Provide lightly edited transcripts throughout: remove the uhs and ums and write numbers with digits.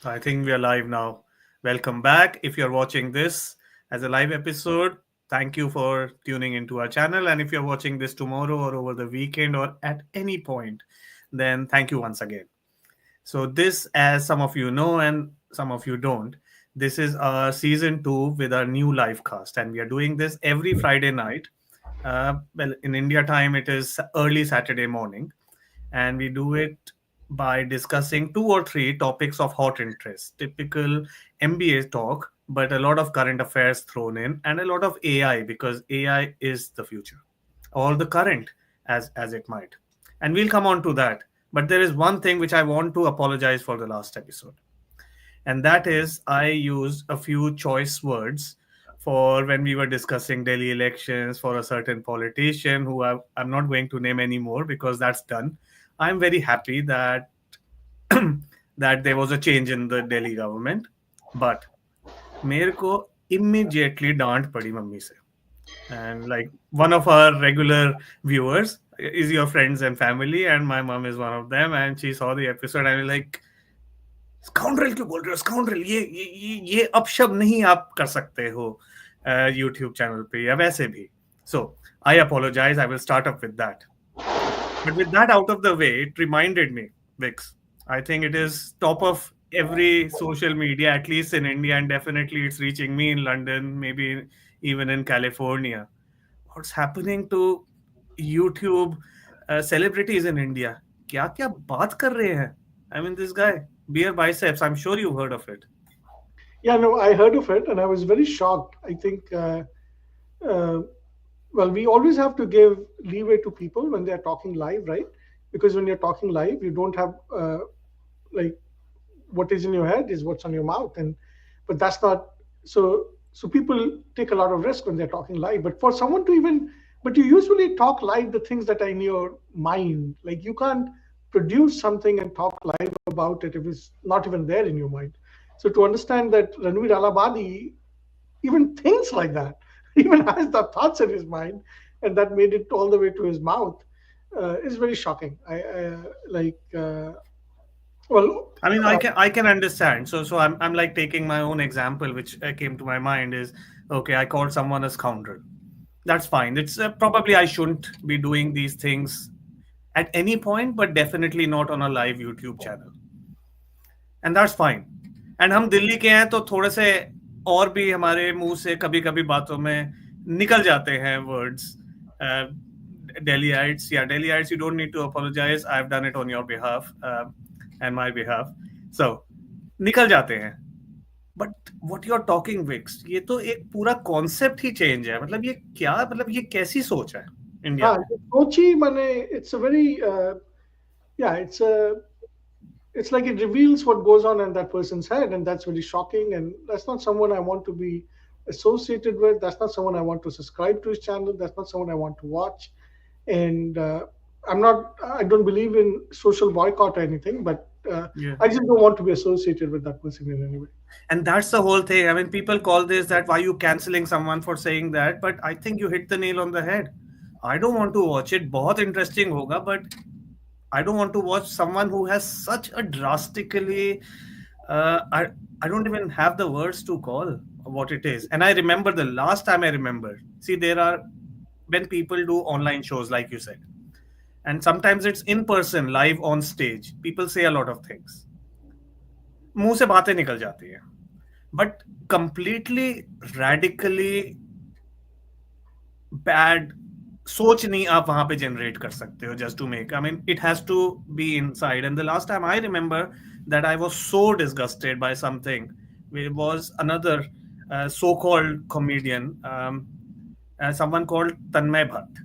I think we are live now. Welcome back. If you're watching this as a live episode, thank you for tuning into our channel. And if you're watching this tomorrow or over the weekend or at any point, then thank you once again. So, this, as some of you know and some of you don't, this is our season two with our new live cast. And we are doing this every Friday night. In India time, it is early Saturday morning, and we do it by discussing two or three topics of hot interest. Typical MBA talk, but a lot of current affairs thrown in, and a lot of AI because AI is the future, or the current, as it might. And we'll come on to that. But there is one thing which I want to apologize for the last episode, and that is I used a few choice words for when we were discussing Delhi elections for a certain politician who I'm not going to name anymore because that's done. I'm very happy that that there was a change in the Delhi government, but मेरे को immediately डांट पड़ी mummy से. And like one of our regular viewers is your friends and family, and my mom is one of them, and she saw the episode and was like, scoundrel क्यों बोल रहे हो, scoundrel, ये अपशब्द नहीं आप कर सकते हो यूट्यूब चैनल पे या वैसे भी. So I apologize. I will start up with that. But with that out of the way, it reminded me, Vix, I think it is top of every social media, at least in India, and definitely it's reaching me in London, maybe even in California. What's happening to YouTube celebrities in India? क्या क्या बात कर रहे हैं? I mean, this guy, BeerBiceps, I'm sure you've heard of it. Yeah, no, I heard of it and I was very shocked. I think, uh, well, we always have to give leeway to people when they're talking live, right? Because when you're talking live, you don't have like what is in your head is what's on your mouth, and but that's not so. So people take a lot of risk when they're talking live. But for someone to even, but you usually talk live the things that are in your mind. Like you can't produce something and talk live about it if it's not even there in your mind. So to understand that Ranveer Allahbadia even thinks like that, even has the thoughts in his mind, and that made it all the way to his mouth, is very shocking. Well, I mean, I can understand. So I'm like taking my own example, which came to my mind is okay. I called someone a scoundrel. That's fine. It's probably I shouldn't be doing these things at any point, but definitely not on a live YouTube channel. And that's fine. And हम दिल्ली के हैं तो थोड़े से और भी हमारे मुंह से कभी कभी बातों में निकल जाते हैं words. Delhiites, yeah, Delhiites, you don't need to apologize. I've done it on your behalf and my behalf. So, निकल जाते हैं. But what you're talking, Vix, ये तो एक पूरा concept ही change है. मतलब ये क्या, मतलब ये कैसी सोच है इंडिया में? Kochi, mane, it's a very, yeah, it's like it reveals what goes on in that person's head, and that's very shocking. And that's not someone I want to be associated with. That's not someone I want to subscribe to his channel. That's not someone I want to watch. And I don't believe in social boycott or anything, but Yeah. I just don't want to be associated with that person in any way. And that's the whole thing. I mean, people call this that why you canceling someone for saying that, but I think you hit the nail on the head. I don't want to watch it. बहुत interesting होगा, but I don't want to watch someone who has such a drastically. I don't even have the words to call what it is. And I remember the last time I remember. See, there are when people do online shows, like you said, and sometimes it's in person, live on stage. People say a lot of things. मुंह से बातें निकल जाती हैं. But completely radically bad सोच नहीं आप वहां पे generate कर सकते हो just to make. I mean, it has to be inside. And the last time I remember that I was so disgusted by something, it was another so-called comedian, someone called Tanmay Bhatt.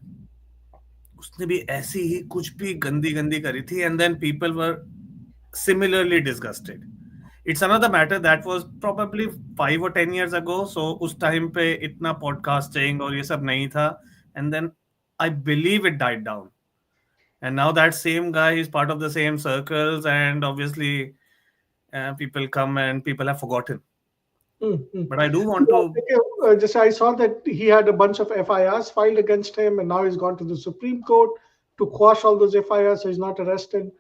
उसने भी ऐसी ही कुछ भी गंदी गंदी करी थी, and then people were similarly disgusted. It's another matter that was probably 5 or 10 years ago. So उस time पे इतना podcasting और ये सब नहीं था, and then I believe it died down. And now that same guy is part of the same circles, and obviously people come and people have forgotten. But I do want to. Just I saw that he had a bunch of FIRs filed against him, and now he's gone to the Supreme Court to quash all those FIRs, so he's not arrested.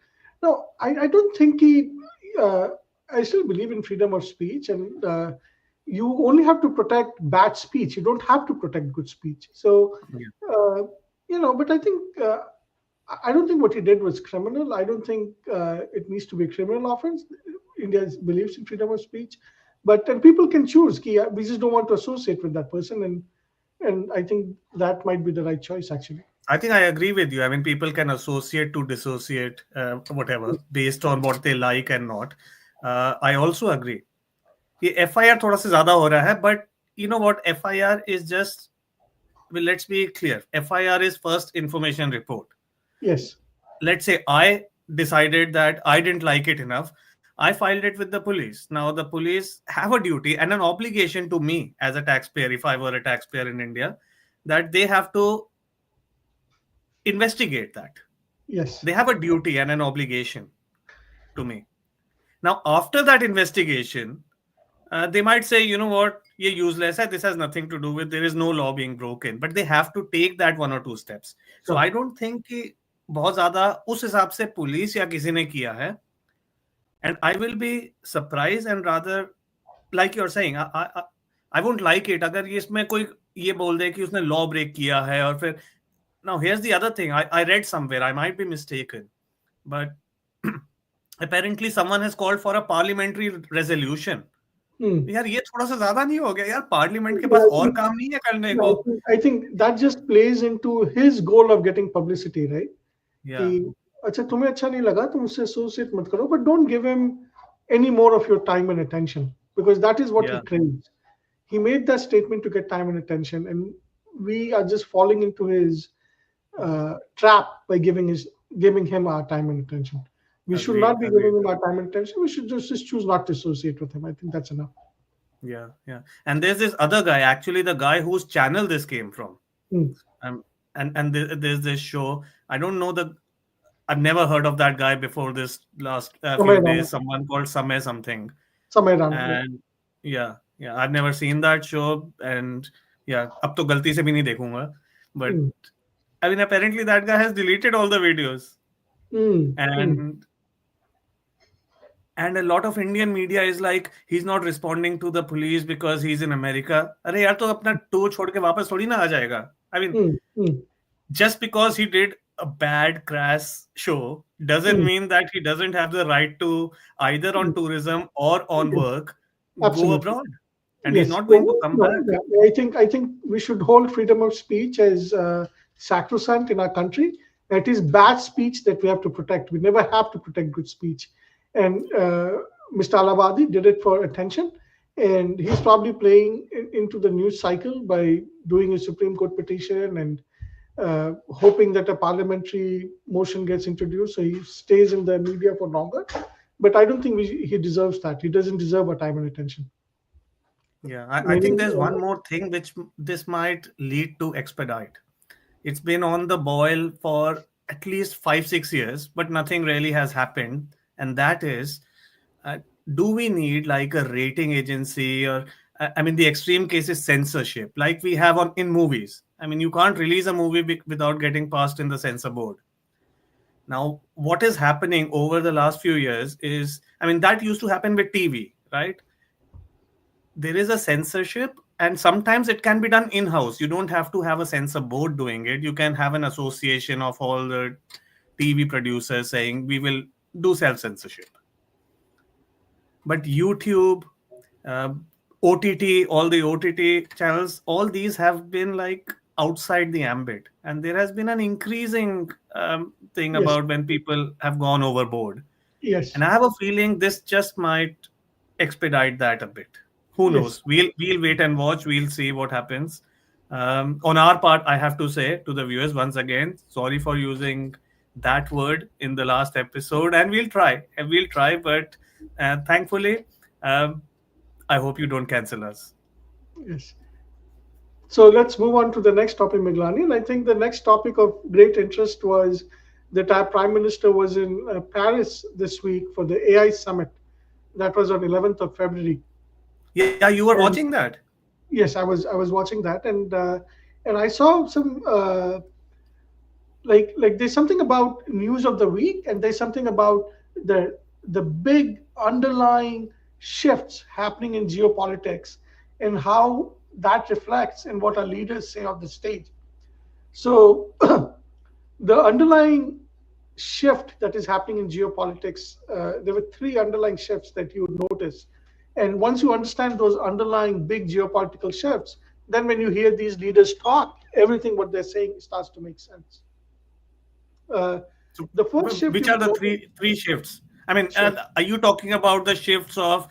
No, I don't think he. I still believe in freedom of speech, and you only have to protect bad speech. You don't have to protect good speech. So, Yeah. uh, but I think I don't think what he did was criminal. I don't think it needs to be a criminal offense. India believes in freedom of speech, but and people can choose. We just don't want to associate with that person, and I think that might be the right choice actually. I think I agree with you. I mean, people can associate to dissociate, whatever, based on what they like and not. I also agree. ये FIR थोड़ा सा ज़्यादा हो रहा है, but you know what? FIR is just, well, let's be clear. FIR is first information report. Yes. Let's say I decided that I didn't like it enough. I filed it with the police. Now the police have a duty and an obligation to me as a taxpayer, if I were a taxpayer in India, that they have to investigate that. Yes. They have a duty and an obligation to me. Now, after that investigation, they might say, you know what, ये useless hai, this has nothing to do with, there is no law being broken. But they have to take that 1 or 2 steps. So Sure. I don't think कि बहुत ज़्यादा उस हिसाब से police या किसी ने किया है. And I will be surprised and rather, like you're saying, I won't like it अगर ये इसमें कोई ये बोल दे कि उसने law break किया है और फिर. Now, here's the other thing. I read somewhere, I might be mistaken, but apparently someone has called for a parliamentary resolution. Hmm. यार ये थोड़ा सा ज्यादा नहीं हो गया यार? पार्लियामेंट के Yeah, पास I और think, काम नहीं है करने yeah, को? I think that just plays into his goal of getting publicity, right? कि Yeah, अच्छा तुम्हें अच्छा नहीं लगा तुम उससे एसोसिएट मत करो, but don't give him any more of your time and attention because that is what he yeah, craves. He made that statement to get time and attention, and we are just falling into his trap by giving him our time and attention. We should agreed, not be agreed. giving him our time and attention. We should just choose not to associate with him. I think that's enough. Yeah, yeah. And there's this other guy, actually the guy whose channel this came from. Hmm. And there's this show. I don't know the. I've never heard of that guy before this last Samay few Rana. days. Someone called Samay something. Samay Rana. Yeah. And yeah, yeah. I've never seen that show. And yeah, अब तो गलती से भी नहीं देखूंगा. But Hmm. I mean, apparently that guy has deleted all the videos. Hmm. Hmm. And a lot of Indian media is like, he's not responding to the police because he's in America. अरे यार तो अपना to छोड़ के वापस थोड़ी ना आ जाएगा. I mean, Hmm. Hmm. just because he did a bad crash show doesn't Hmm. mean that he doesn't have the right to either on tourism or on Yes, work go absolutely. abroad. And he's Yes. not going to So, come no, back. yeah, I think we should hold freedom of speech as sacrosanct in our country. It is bad speech that we have to protect. We never have to protect good speech. And Mr. Alabadi did it for attention, and he's probably playing into the news cycle by doing a Supreme Court petition and hoping that a parliamentary motion gets introduced, so he stays in the media for longer. But I don't think he deserves that. He doesn't deserve our time and attention. Yeah, I think Meaning, there's one more thing which this might lead to expedite. It's been on the boil for at least 5, 6 years, but nothing really has happened. And that is, uh, do we need like a rating agency or, I mean, the extreme case is censorship, like we have on in movies. I mean, you can't release a movie without getting passed in the censor board. Now, what is happening over the last few years is, I mean, that used to happen with TV, right? There is a censorship, and sometimes it can be done in house. You don't have to have a censor board doing it. You can have an association of all the TV producers saying we will do self censorship. But YouTube, uh, OTT, all the OTT channels, all these have been like outside the ambit, and there has been an increasing thing yes, about when people have gone overboard. yes, And I have a feeling this just might expedite that a bit. Who yes, knows? We'll wait and watch. We'll see what happens. On our part, I have to say to the viewers once again, sorry for using that word in the last episode, and we'll try. And we'll try, but thankfully, um, I hope you don't cancel us. yes. So let's move on to the next topic, Miglani. And I think the next topic of great interest was that our Prime Minister was in Paris this week for the AI summit. That was on 11th of February. Yeah, you were watching And that. yes, I was watching that, and I saw some like there's something about news of the week, and there's something about the the big underlying shifts happening in geopolitics and how that reflects in what our leaders say on the stage. So, the underlying shift that is happening in geopolitics, there were three underlying shifts that you would notice. And once you understand those underlying big geopolitical shifts, then when you hear these leaders talk, everything what they're saying starts to make sense. Uh, So, the first shift which you are will the notice, three shifts? I mean, sure. are you talking about the shifts of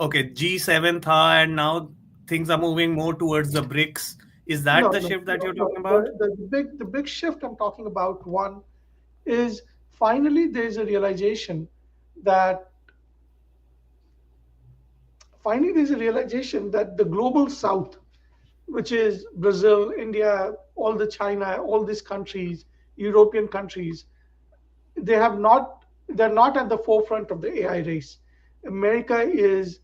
okay, G7 tha, and now things are moving more towards the BRICS? Is that No, the no, shift that no, you're no. talking about? The big shift I'm talking about, one, is finally there's a realization that the global south, which is Brazil, India, all the China, all these countries, European countries, they have not they're not at the forefront of the AI race. America is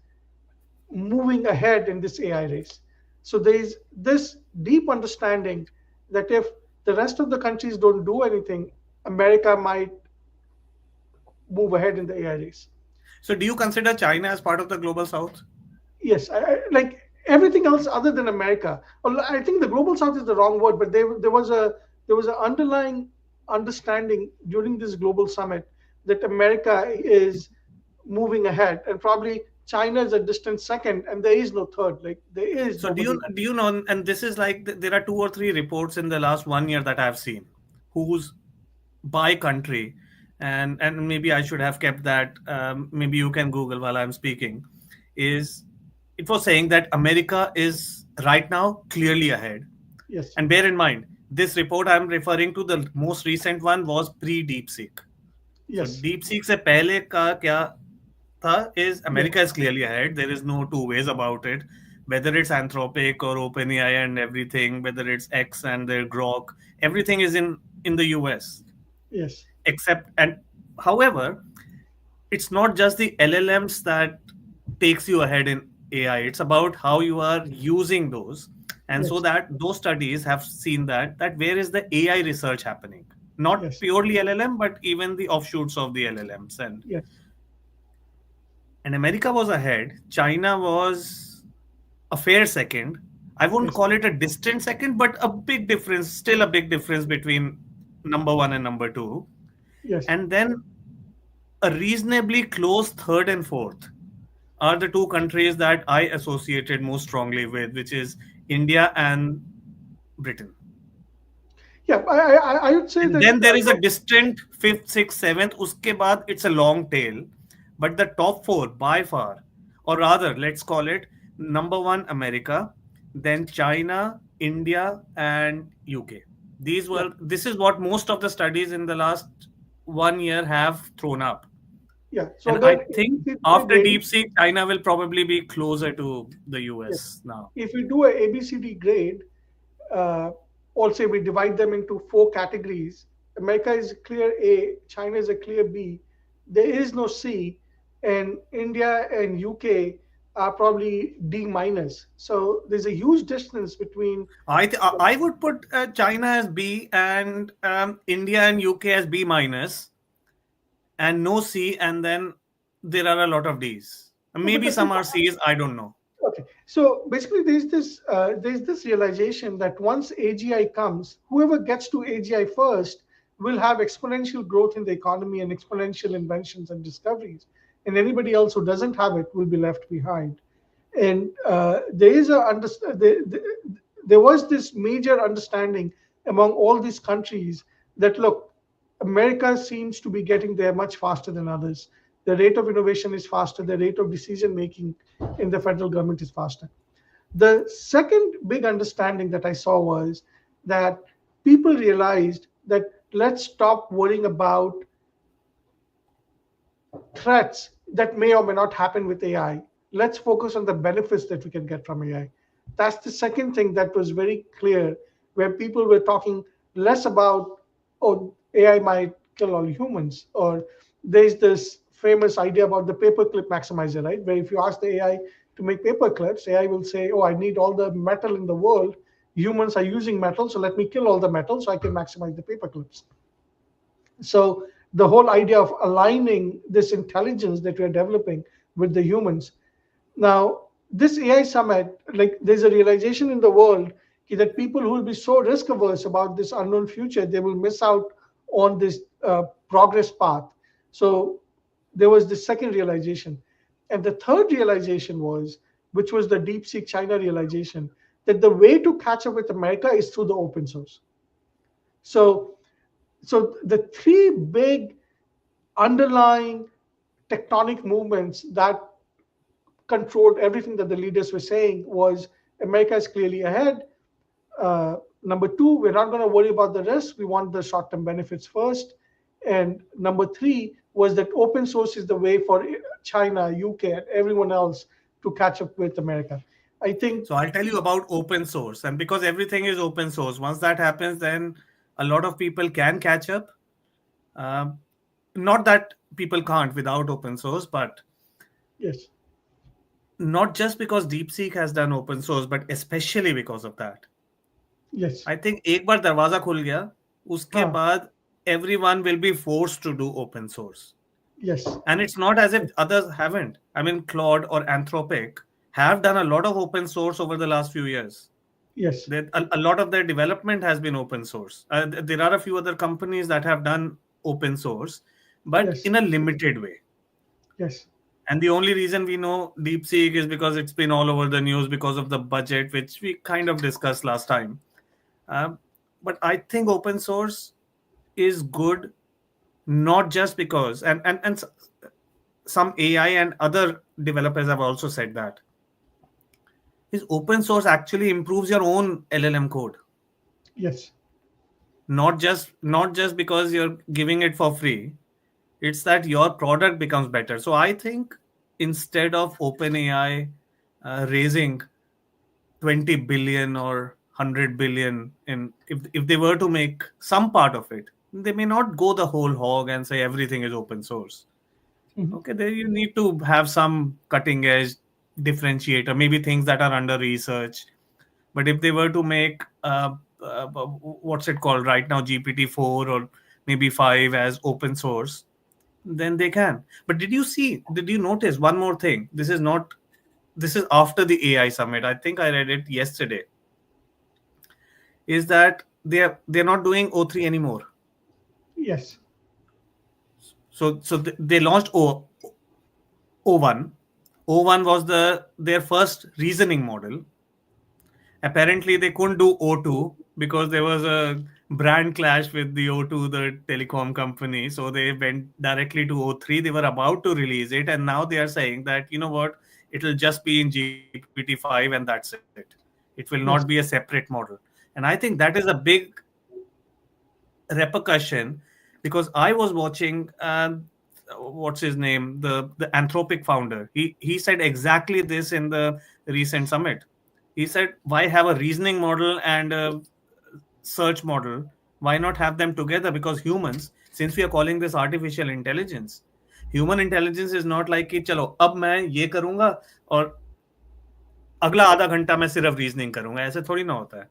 moving ahead in this AI race. So there's this deep understanding that if the rest of the countries don't do anything, America might move ahead in the AI race. So, do you consider China as part of the global south? Yes, like everything else other than America. Well, I think the global south is the wrong word, but there was an underlying understanding during this global summit that America is moving ahead, and probably China is a distant second, and there is no third. Like there is So, nobody. do you know? And this is like there are two or three reports in the last 1 year that I've seen, whose by country, and maybe I should have kept that. Maybe you can Google while I'm speaking. Is it was saying that America is right now clearly ahead. Yes, And bear in mind, this report I'm referring to, the most recent one was pre DeepSeek. So yes, DeepSeek से पहले का क्या था is yes, America is clearly ahead. There is no two ways about it. Whether it's Anthropic or OpenAI and everything, whether it's X and their Grok, everything is in the US. yes, Except, and however, it's not just the LLMs that takes you ahead in AI. It's about how you are using those. And so yes, that those studies have seen that where is the AI research happening? Not yes, purely LLM, but even the offshoots of the LLMs. yes, And America was ahead. China was a fair second. I won't yes, call it a distant second, but a big difference, still a big difference between number one and number two. yes, And then a reasonably close third and fourth are the two countries that I associated most strongly with, which is India and Britain. yeah. I would say And that then there is a distant fifth, sixth, seventh. Uske baad, it's a long tail. But the top four, by far, or rather, let's call it number one, America, then China, India, and UK. yeah, This is what most of the studies in the last 1 year have thrown up. yeah. So And then I think after DeepSeek, China will probably be closer to the yes, US now. if we do a ABCD grade, uh, also we divide them into four categories. America is a clear A, China is a clear B. There is no C, and India and UK are probably D minus. So there's a huge distance between. I would put China as B and India and UK as B minus and no C, and then there are a lot of D's. No, but Maybe the thing, some are C's. I don't know. okay. So basically, there's this realization that once AGI comes, whoever gets to AGI first will have exponential growth in the economy and exponential inventions and discoveries, and anybody else who doesn't have it will be left behind. And there is a there was this major understanding among all these countries that look, America seems to be getting there much faster than others. The rate of innovation is faster. The rate of decision making in the federal government is faster. The second big understanding that I saw was that people realized that let's stop worrying about threats that may or may not happen with AI. Let's focus on the benefits that we can get from AI. That's the second thing that was very clear, where people were talking less about, oh, AI might kill all humans, or there's this famous idea about the paperclip maximizer, right? Where if you ask the AI to make paper clips, AI will say, oh, I need all the metal in the world. Humans are using metal, so let me kill all the metal so I can maximize the paper clips. So the whole idea of aligning this intelligence that we're developing with the humans. Now, this AI summit, like there's a realization in the world that people who will be so risk averse about this unknown future, they will miss out on this progress path. So there was the second realization. And the third realization was, which was the deep seek China realization, that the way to catch up with America is through the open source. So, so the three big underlying tectonic movements that controlled everything that the leaders were saying was America is clearly ahead. Number two, we're not going to worry about the rest. We want the short term benefits first. And number three was that open source is the way for China, UK, and everyone else to catch up with America. I think. So I'll tell you about open source. And because everything is open source, once that happens, then a lot of people can catch up. Not that people can't without open source, but Yes. not just because DeepSeek has done open source, but especially because of that. Yes. I think एक बार दरवाजा खुल गया, उसके हाँ. बाद everyone will be forced to do open source. Yes. And it's not as if others haven't. I mean, Claude or Anthropic have done a lot of open source over the last few years. Yes. A lot of their development has been open source. There are a few other companies that have done open source, but Yes. in a limited way. Yes. And the only reason we know DeepSeek is because it's been all over the news because of the budget, which we kind of discussed last time. But I think open source is good, not just because, and some AI and other developers have also said that, is open source actually improves your own LLM code. Yes. Not just because you're giving it for free. It's that your product becomes better. So I think instead of OpenAI raising 20 billion or 100 billion, if they were to make some part of it, they may not go the whole hog and say everything is open source. Okay, there you need to have some cutting edge differentiator, maybe things that are under research. But if they were to make what's it called right now, GPT-4 or maybe 5 as open source, then they can. But did you notice one more thing? This is after the AI summit. I think I read it yesterday. Is that they're not doing O3 anymore. Yes. So they launched O1. O1 was their first reasoning model. Apparently they couldn't do O2 because there was a brand clash with the O2, the telecom company. So they went directly to O3. They were about to release it, and now they are saying that, you know what, it'll just be in GPT-5 and that's it. It will not be a Yes. separate model. And I think that is a big repercussion, because I was watching what's his name, the Anthropic founder. He said exactly this in the recent summit. He said, why have a reasoning model and a search model? Why not have them together? Because humans, since we are calling this artificial intelligence, human intelligence is not like कि चलो अब मैं ये करूंगा और अगला आधा घंटा मैं सिर्फ रीजनिंग करूंगा. ऐसे थोड़ी ना होता है.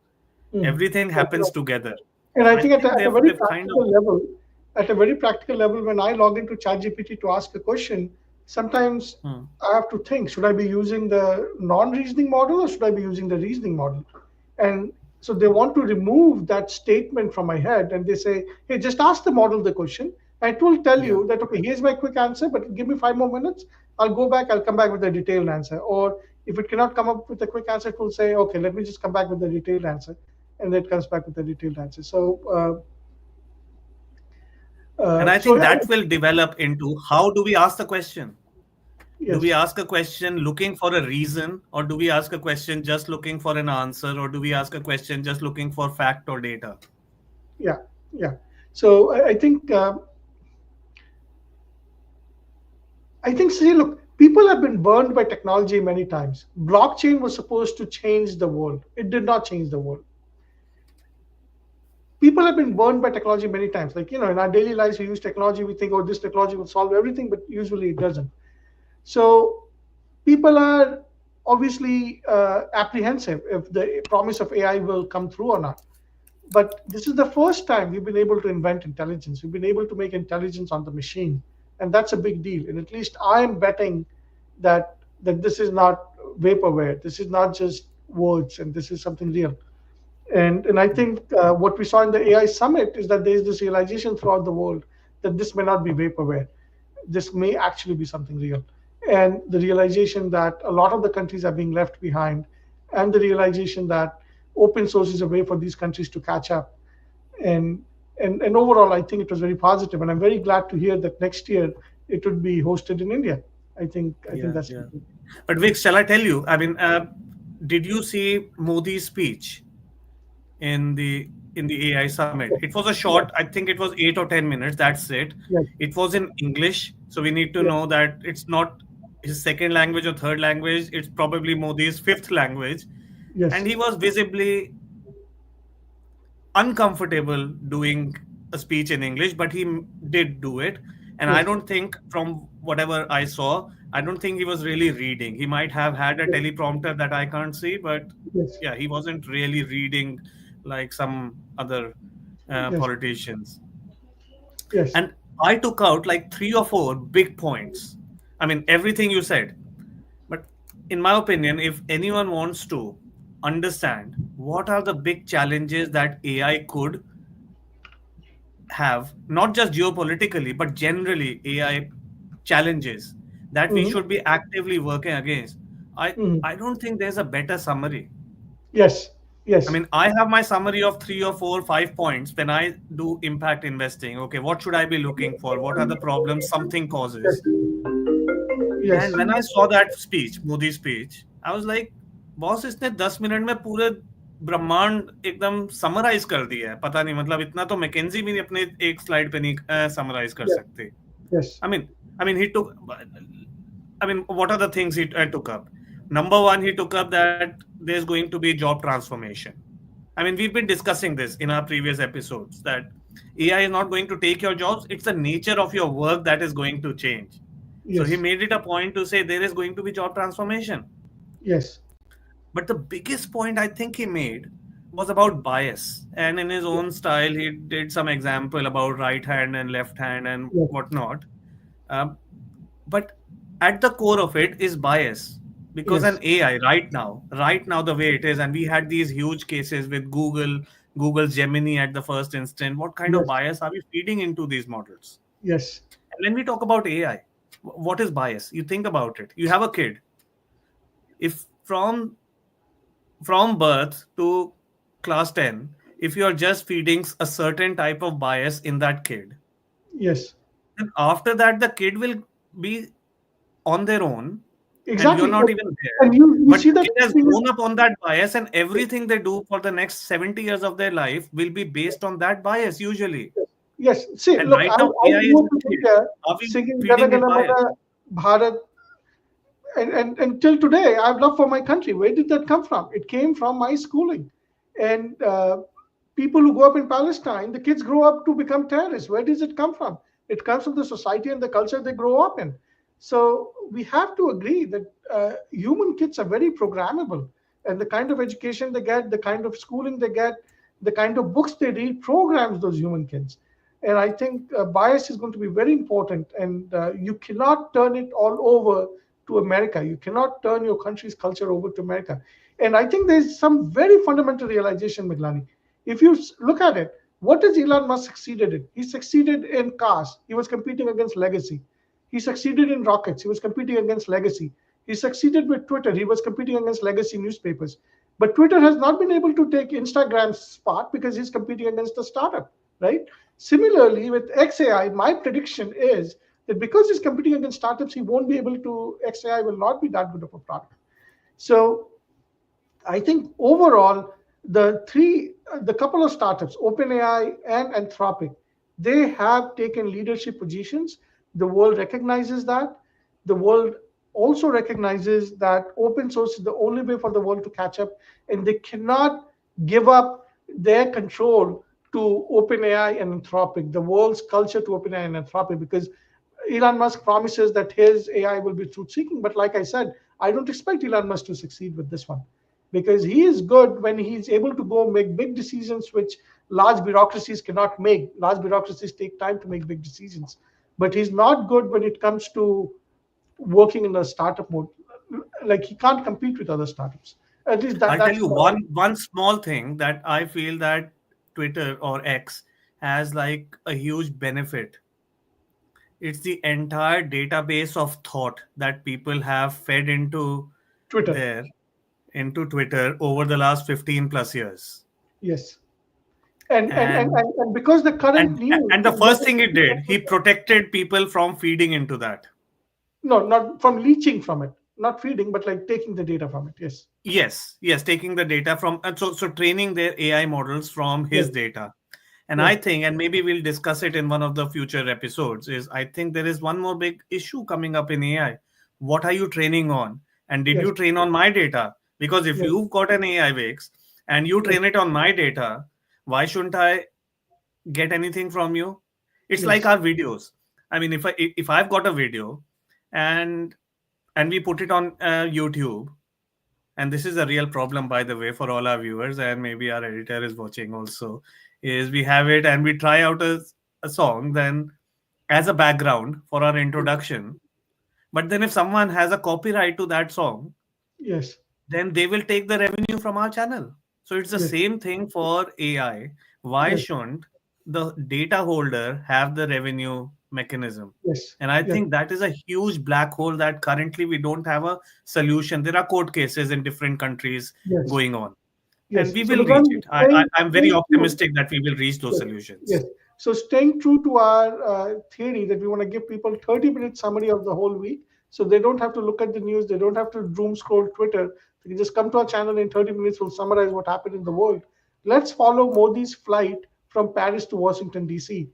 Everything happens together. And I I think think at a very they've kind practical of level, when I log into ChatGPT to ask a question, sometimes I have to think: should I be using the non-reasoning model or should I be using the reasoning model? And so they want to remove that statement from my head, and they say, "Hey, just ask the model the question, and it will tell yeah. you that okay, here's my quick answer, but give me 5 more minutes. I'll go back. I'll come back with a detailed answer." Or if it cannot come up with a quick answer, it will say, "Okay, let me just come back with the detailed answer," and it comes back with a detailed answer. And I So think yeah, that will develop into how do we ask the question? Do we yes, ask a question looking for a reason, or do we ask a question just looking for an answer, or do we ask a question just looking for fact or data? yeah, yeah. So see, look, people have been burned by technology many times. Blockchain was supposed to change the world. It did not change the world. People have been burned by technology many times. Like, in our daily lives, we use technology, we think, oh, this technology will solve everything, but usually it doesn't. So people are obviously apprehensive if the promise of AI will come through or not. But this is the first time we've been able to invent intelligence. We've been able to make intelligence on the machine, and that's a big deal. And at least I'm betting that this is not vaporware. This is not just words, and this is something real. And I think what we saw in the AI summit is that there is this realization throughout the world that this may not be vaporware. This may actually be something real. And the realization that a lot of the countries are being left behind, and the realization that open source is a way for these countries to catch up. And overall, I think it was very positive, and I'm very glad to hear that next year it would be hosted in India. I think Yeah, that's yeah. But Vic, shall I tell you? I mean, did you see Modi's speech in the AI summit? yes, It was a short. yes, I think it was 8 or 10 minutes. That's it. yes, It was in English, so we need to yes, know that it's not his second language or third language. It's probably Modi's fifth language, and yes, he was visibly uncomfortable doing a speech in English, but he did do it. And I yes, don't think, from whatever I saw, I don't think he was really reading. He might have had a yes, teleprompter that I can't see, but yes, yeah, he wasn't really reading like some other yes, politicians. yes. And I took out like three or four big points. I mean, everything you said. But in my opinion, if anyone wants to understand what are the big challenges that AI could have, not just geopolitically, but generally AI challenges that we Mhm, should be actively working against, I, mhm. I don't think there's a better summary. Yes, I yes, mean, I have my summary of three or four, 5 points when I do impact investing. Okay, what should I be looking for? What are the problems something yes, causes? yes, And when I saw that speech, Modi speech, I was like, boss इसने 10 minute में पूरे ब्रह्मांड एकदम summarise कर दिया है. पता नहीं, मतलब इतना तो मैकेंजी भी अपने एक स्लाइड पे नहीं समराइज कर yes, सकते. yes, I mean, he took. I mean, what are the things he took up? Number one, he took up that there's going to be job transformation. I mean, we've been discussing this in our previous episodes that AI is not going to take your jobs. It's the nature of your work that is going to change. So he yes, made it a point to say there is going to be job transformation. yes, But the biggest point I think he made was about bias. And in his own style, he did some example about right hand and left hand and yes, whatnot. Um, but at the core of it is bias. Because an yes, AI right now, the way it is, and we had these huge cases with Google Gemini at the first instant. What kind of yes, bias are we feeding into these models? yes, And when we talk about AI, what is bias? You think about it. You have a kid. If from birth to class 10, if you are just feeding a certain type of bias in that kid, yes. then after that the kid will be on their own and you're Exactly. not even there. And you But see the that kid has happening grown up on that bias, and everything they do for the next 70 years of their life will be based on that bias usually. yes. See, And look, right now I AI is grew a up in kid. India Are we singing Jana feeding it Gana bias? Mana Bharat, and till today, I have love for my country. Where did that come from? It came from my schooling. And people who grow up in Palestine, the kids grow up to become terrorists. Where does it come from? It comes from the society and the culture they grow up in. So we have to agree that human kids are very programmable, and the kind of education they get, the kind of schooling they get, the kind of books they read programs those human kids. And I think bias is going to be very important, and you cannot turn it all over to America. You cannot turn your country's culture over to America. And I think there's some very fundamental realization, Miglani. If you look at it, what does Elon Musk succeeded in? He succeeded in cars. He was competing against legacy. He succeeded in rockets. He was competing against legacy. He succeeded with Twitter. He was competing against legacy newspapers. But Twitter has not been able to take Instagram's spot because he's competing against a startup, right? Similarly, with XAI, my prediction is that because he's competing against startups, he won't be able to, XAI will not be that good of a product. So I think overall, the couple of startups, OpenAI and Anthropic, they have taken leadership positions. The world recognizes that. The world also recognizes that open source is the only way for the world to catch up, and they cannot give up their control to OpenAI and Anthropic, the world's culture to OpenAI and Anthropic, because Elon Musk promises that his AI will be truth seeking. But like I said, I don't expect Elon Musk to succeed with this one because he is good when he's able to go make big decisions which large bureaucracies cannot make. Large bureaucracies take time to make big decisions. But he's not good when it comes to working in a startup mode. Like he can't compete with other startups. At least I'll tell that's you what. one small thing that I feel that Twitter or X has like a huge benefit. It's the entire database of thought that people have fed Twitter. there into Twitter over the last 15 plus years. Yes. And, And and because the current and news and the is first thing getting, it did, he protected people from feeding into that. no, not from leeching from it, not feeding, but like taking the data from it. Yes. Yes, taking the data from, and so training their AI models from his Yes. data. And Yeah. I think, and maybe we'll discuss it in one of the future episodes, is I think there is one more big issue coming up in AI. What are you training on? And did Yes. you train on my data? Because if Yes. you've got an AI Wix and you Yes. train it on my data, why shouldn't I get anything from you? It's like Yes. our videos. I mean, if I've got a video and we put it on YouTube, and this is a real problem, by the way, for all our viewers, and maybe our editor is watching also, is we have it and we try out a song then as a background for our introduction. But then if someone has a copyright to that song, Yes. then they will take the revenue from our channel. So it's the Yes. same thing for AI. Why Yes. shouldn't the data holder have the revenue mechanism? Yes. And I Yes. think that is a huge black hole that currently we don't have a solution. There are court cases in different countries Yes. going on, and Yes. we So will reach Logan, it. I'm very staying true. optimistic that we will reach those Yes. Yes. solutions. So staying true to our theory that we want to give people 30-minute summary of the whole week, so they don't have to look at the news, they don't have to doom scroll Twitter. They can just come to our channel in 30 minutes. We'll summarize what happened in the world. Let's follow Modi's flight from Paris to Washington D.C.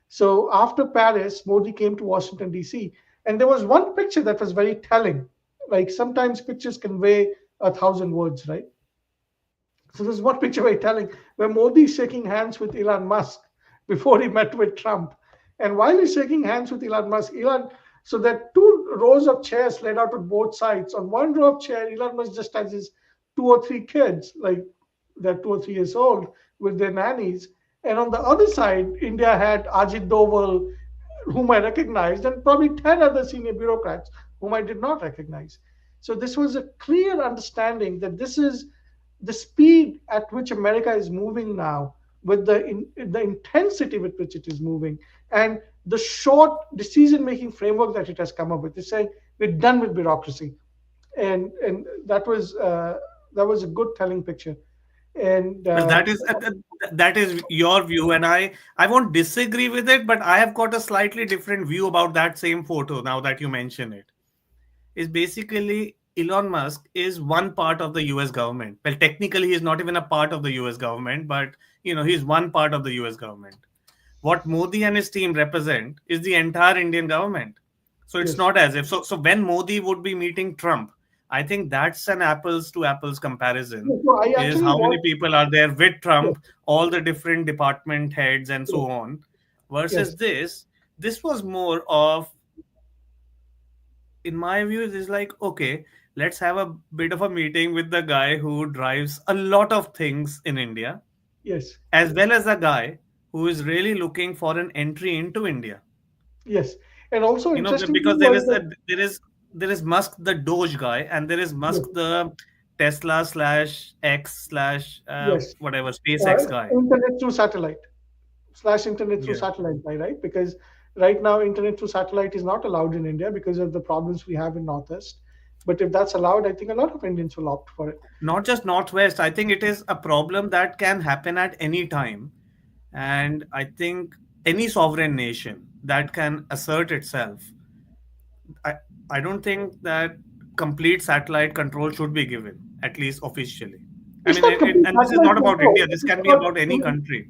So after Paris, Modi came to Washington D.C. and there was one picture that was very telling. Like sometimes pictures convey 1,000 words, right? So there's one picture very telling where Modi is shaking hands with Elon Musk before he met with Trump. And while he's shaking hands with Elon Musk, so that two rows of chairs laid out on both sides. On one row of chair, Elon Musk just has his 2 or 3 kids, like they're 2 or 3 years old, with their nannies. And on the other side, India had Ajit Doval, whom I recognized, and probably 10 other senior bureaucrats whom I did not recognize. So this was a clear understanding that this is the speed at which America is moving now, with the intensity with which it is moving, and the short decision-making framework that it has come up with. It's saying we're done with bureaucracy, and that was a good telling picture. And Well, that is your view, and I won't disagree with it, but I have got a slightly different view about that same photo. Now that you mention it, is basically Elon Musk is one part of the US government. Well, technically, he is not even a part of the US government, but he's one part of the US government. What Modi and his team represent is the entire Indian government. So it's yes, not as if so when Modi would be meeting Trump, I think that's an apples to apples comparison. so I Is actually how many want people are there with yes, Trump, all the different department heads and yes, so on, versus yes, this was more of, in my view, it is like, okay, let's have a bit of a meeting with the guy who drives a lot of things in India, yes, as well as a guy who is really looking for an entry into India. yes, and also interestingly Because was that there is Musk the Doge guy, and there is yes, Musk the Tesla slash X slash yes, whatever SpaceX guy. internet through satellite. Slash internet through Yeah. satellite by right, because right now internet through satellite is not allowed in India because of the problems we have in Northeast. But if that's allowed, I think a lot of Indians will opt for it. Not just Northwest. I think it is a problem that can happen at any time. And I think any sovereign nation that can assert itself, I, I don't think that complete satellite control should be given, at least officially. I It's mean, not complete and this is satellite not about control. India, this It's can be about about any country.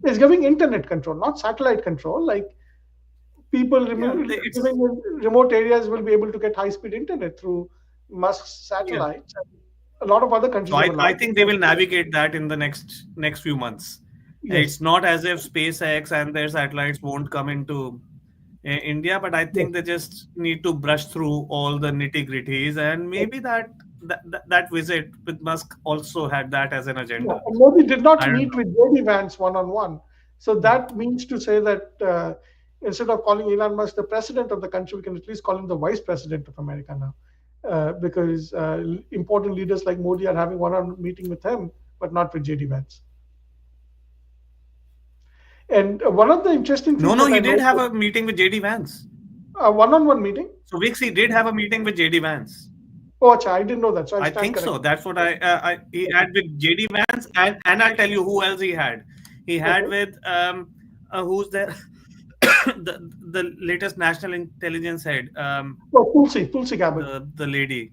it's giving internet control, not satellite control. Like people Yeah, living in remote areas will be able to get high speed internet through Musk's yeah. satellites. A lot of other So countries have I allowed think they it. will navigate that in the next few months. Yes, It's not as if SpaceX and their satellites won't come into India, but I yes, think they just need to brush through all the nitty gritties, and yes, maybe that. that visit with Musk also had that as an Yeah, agenda. and Modi did I not don't meet know. with JD Vance one on one. So that means to say that instead of calling Elon Musk the president of the country, we can at least call him the vice president of America now, because important leaders like Modi are having one-on-one meeting with him, but not with JD Vance. And one of the interesting No, things no, that I he did have noticed, a meeting with JD Vance. one-on-one meeting. So Vix, he did have a meeting with JD Vance. Oh, acha, I didn't know that, so I I stand think so. corrected. That's what I he had with JD Vance, and I'll tell you who else he had. He had Okay. with who's there, the latest national intelligence head, Oh, Tulsi Gabbard, the lady,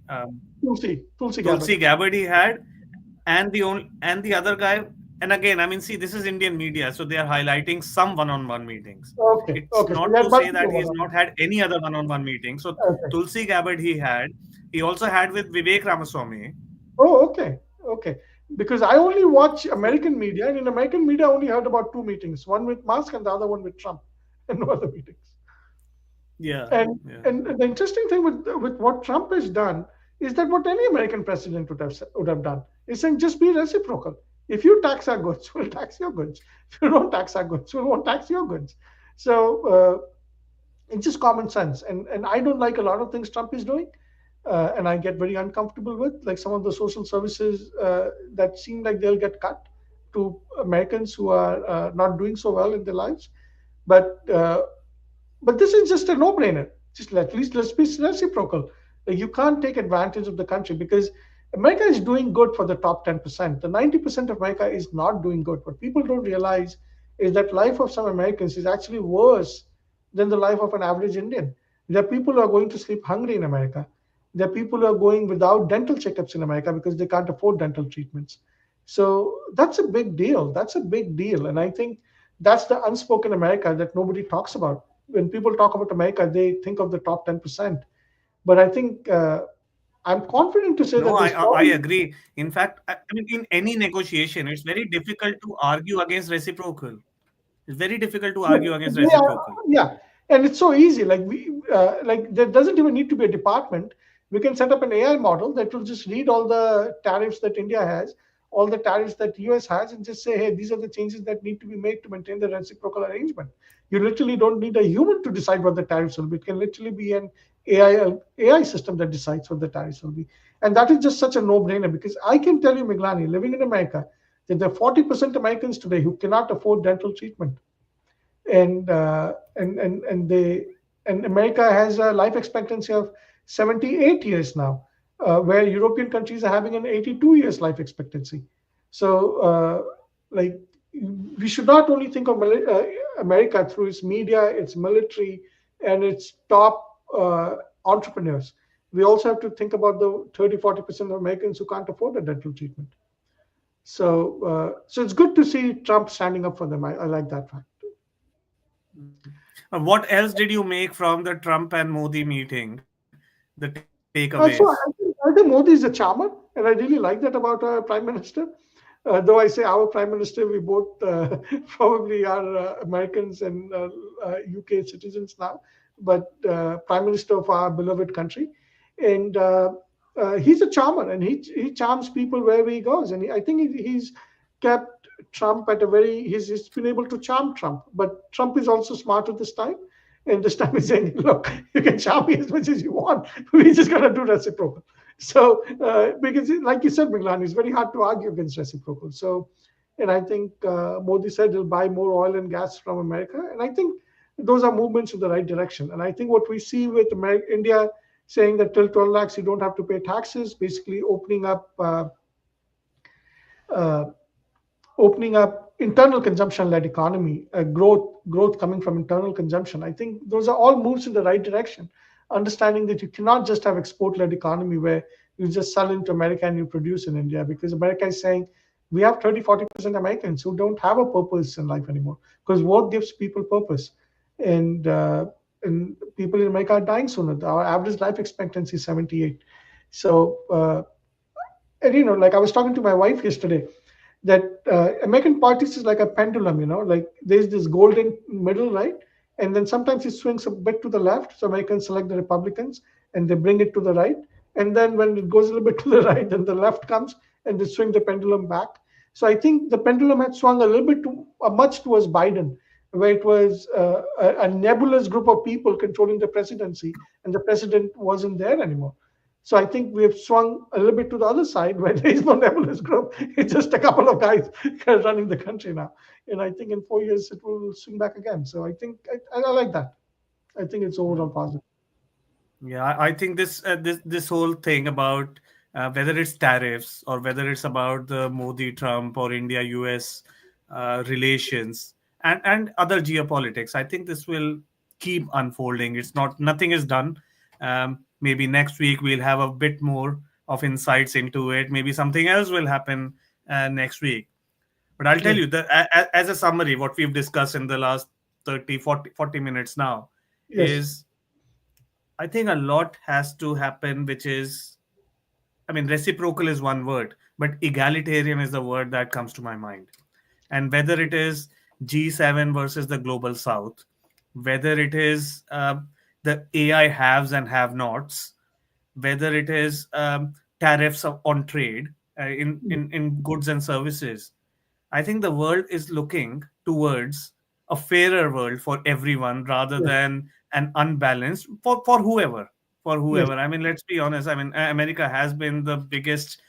Tulsi Gabbard. Tulsi Gabbard. He had, and the other guy. And again, I mean, see, this is Indian media, so they are highlighting some one-on-one meetings. Okay, It's okay. So we not had to say multiple that he's one-on-one. not had any other one-on-one meeting. So Okay. Tulsi Gabbard he had. He also had with Vivek Ramaswamy. Oh, okay, okay. Because I only watch So American media, and in American media, I only heard about two meetings: one with Musk and the other one with Trump, and no other meetings. yeah, And yeah. the interesting thing with what Trump has done is that what any American president would have done is saying just be reciprocal. If you tax our goods, we'll tax your goods. If you don't tax our goods, we won't tax your goods. So it's just common sense. And I don't like a lot of things Trump is doing, and I get very uncomfortable with, like some of the social services that seem like they'll get cut to Americans who are not doing so well in their lives. But this is just a no-brainer. Just at least let's be reciprocal. Like, you can't take advantage of the country because America is doing good for the top 10%. The 90% of America is not doing good. What people don't realize is that life of some Americans is actually worse than the life of an average Indian. There are people who are going to sleep hungry in America. There are people who are going without dental checkups in America because they can't afford dental treatments. So that's a big deal. That's a big deal. And I think that's the unspoken America that nobody talks about. When people talk about America, they think of the top 10%. But I think I'm confident to say No, that there's I probably. agree. In fact, I mean, in any negotiation, it's very difficult to argue against reciprocal. It's very difficult to Yeah, argue against yeah, reciprocal. yeah. And it's so easy. Like there doesn't even need to be a department. We can set up an AI model that will just read all the tariffs that India has, all the tariffs that US has, and just say, hey, these are the changes that need to be made to maintain the reciprocal arrangement. You literally don't need a human to decide what the tariffs will be. It can literally be an AI system that decides what the tariffs will be. And that is just such a no-brainer because I can tell you, Miglani, living in America, that there are 40% Americans today who cannot afford dental treatment, and they and America has a life expectancy of 78 years now, where European countries are having an 82 years life expectancy. So, like, we should not only think of America through its media, its military, and its top entrepreneurs. We also have to think about the 30-40% of Americans who can't afford a dental treatment. So it's good to see Trump standing up for them. I like that fact. What else did you make from the Trump and Modi meeting? The takeaways. So I think Modi is a charmer, and I really like that about our prime minister. Though I say our prime minister, we both probably are Americans and UK citizens now, but prime minister of our beloved country, and he's a charmer, and he charms people wherever he goes, and I think he's kept Trump at a very. He's been able to charm Trump, but Trump is also smarter this time. And this time he's saying, look, you can charm me as much as you want. We just got to do reciprocal. So, because like you said, Miglan, it's very hard to argue against reciprocal. So, and I think Modi said he'll buy more oil and gas from America. And I think those are movements in the right direction. And I think what we see with India saying that till 12 lakhs, you don't have to pay taxes, basically uh, opening up internal consumption-led economy, growth coming from internal consumption. I think those are all moves in the right direction. Understanding that you cannot just have export-led economy where you just sell into America and you produce in India, because America is saying we have 30-40% Americans who don't have a purpose in life anymore because work gives people purpose, and people in America are dying sooner. Our average life expectancy is 78. So, and like I was talking to my wife yesterday, that American politics is like a pendulum, like there's this golden middle, right? And then sometimes it swings a bit to the left, so Americans select the Republicans and they bring it to the right. and then when it goes a little bit to the right, then the left comes and they swing the pendulum back. So I think the pendulum had swung a little bit too much towards Biden, where it was a nebulous group of people controlling the presidency, and the president wasn't there anymore. So I think we have swung a little bit to the other side, where there is no nebulous group. It's just a couple of guys running the country now. And I think in 4 years it will swing back again. So I think I like that. I think it's overall positive. Yeah, I think this whole thing about whether it's tariffs or whether it's about the Modi Trump or India US relations and other geopolitics, I think this will keep unfolding. It's not Nothing is done. Maybe next week we'll have a bit more of insights into it. Maybe something else will happen next week. But I'll tell Yes, you that as a summary, what we've discussed in the last 30, 40 minutes now yes, is I think a lot has to happen, which is, I mean, reciprocal is one word, but egalitarian is the word that comes to my mind. And whether it is G7 versus the global south, whether it is the AI haves and have nots, whether it is tariffs on trade in goods and services, I think the world is looking towards a fairer world for everyone rather yes, than an unbalanced for whoever. For yes, whoever. I mean, let's be honest. I mean, America has been the biggest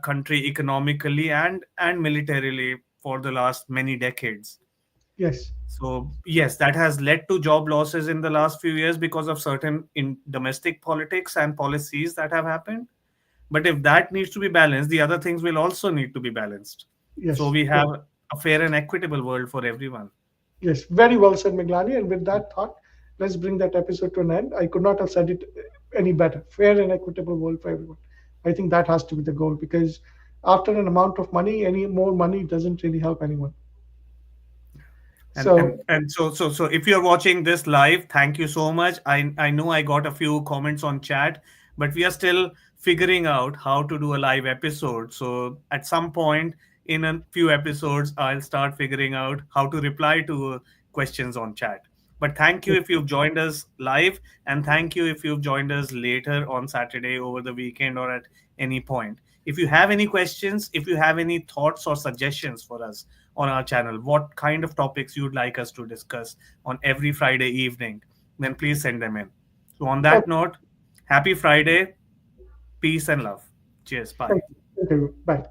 country economically and militarily for the last many decades. yes, So yes, that has led to job losses in the last few years because of certain in domestic politics and policies that have happened. But if that needs to be balanced, the other things will also need to be balanced. So yes, we yes. have a fair and equitable world for everyone. Yes, very well said, Miglani. And with that thought, let's bring that episode to an end. I could not have said it any better. Fair and equitable world for everyone. I think that has to be the goal, because after an amount of money, any more money doesn't really help anyone. and So, and and so if you're watching this live, thank you so much. I know I got a few comments on chat, but we are still figuring out how to do a live episode. So at some point in a few episodes, I'll start figuring out how to reply to questions on chat. But thank you if you've joined us live, and thank you if you've joined us later on Saturday, over the weekend, or at any point. If you have any questions, if you have any thoughts or suggestions for us on our channel, what kind of topics you'd like us to discuss on every Friday evening, then please send them in. So, on okay, that note, happy Friday, peace and love. Cheers. Bye. thank you. Bye.